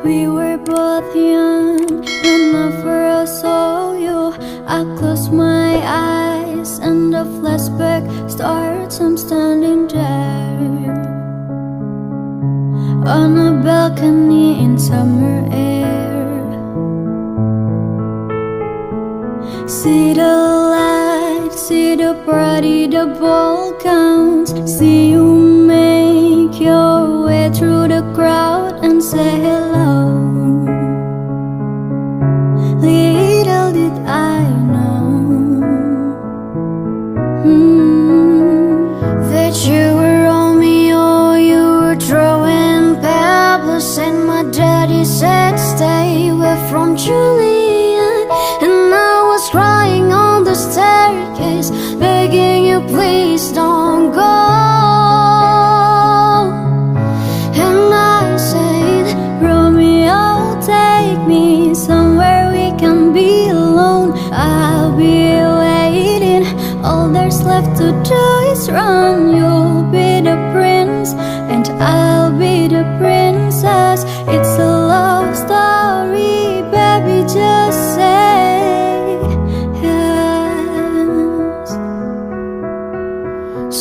We were both young whenever I saw you. I close my eyes and the flashback starts. I'm standing there on a balcony in summer air. See the lights, see the party, the ball counts. See you make your way through the crowd and say hello. Little did I know that you were Romeo, you were throwing pebbles, and my daddy said stay away from Juliet. And I was crying on the staircase, begging you please don't go. And I said, Romeo, take me somewhere we can be alone. I'll be waiting, all there's left to do is run. You'll be the prince and I'll be the princess. It's a love story, baby, just say yes.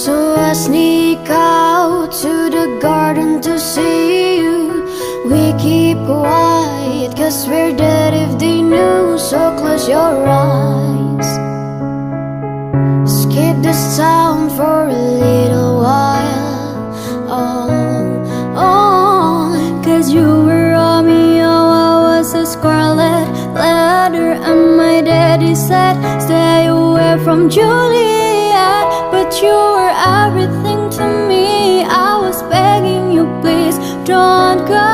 So I sneak out to the garden to see you. We keep quiet cause we're dead if they knew. So close your eyes, skip this town for a little while. Cause you were Romeo, I was a scarlet letter, and my daddy said stay away from Juliet. But you were everything to me, I was begging you please don't go.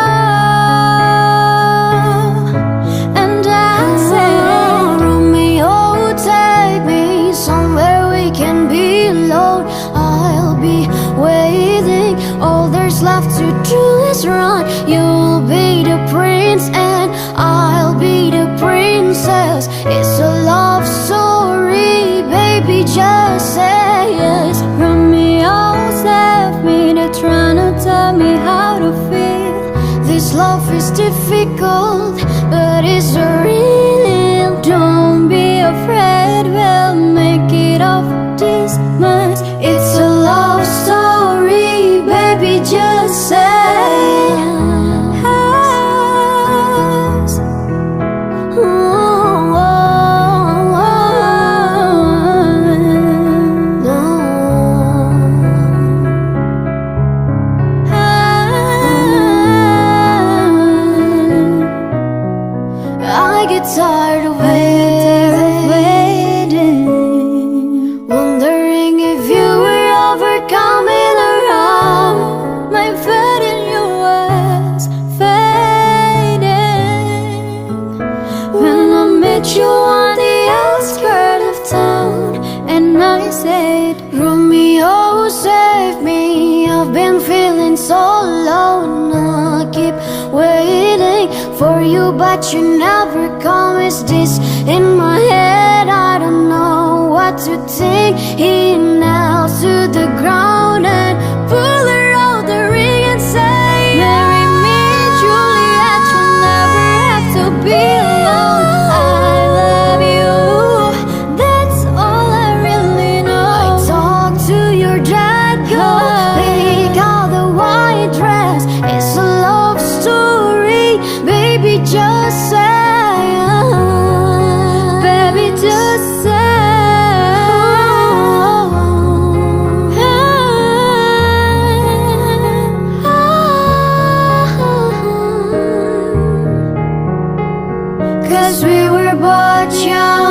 And I said, Romeo, take me somewhere we can be alone. I'll be waiting, all there's left to do is run. You'll be the prince and I'll be the princess. It's a love story, baby, just say yes. Romeo, save me, they're trying to tell me how to feel. This love is difficult, but it's real. Don't be afraid, we'll make it off this mess. It's a love story, baby, just say yes. I get tired of waiting, wondering if you were ever coming around. My faith in you was fading when I met you on the outskirts of town. And I said, Romeo, save me, I've been feeling so alone. I keep waiting for you, but you never come. Is this in my head? I don't know what to think. He knelt to the ground and pulled her out the ring and say, marry me, Juliet, you'll never have to be alone. I love you, that's all I really know. I talked to your dad, go pick out the white dress. It's a love story, baby, just say yes. Baby, just say yes. Cause we were both young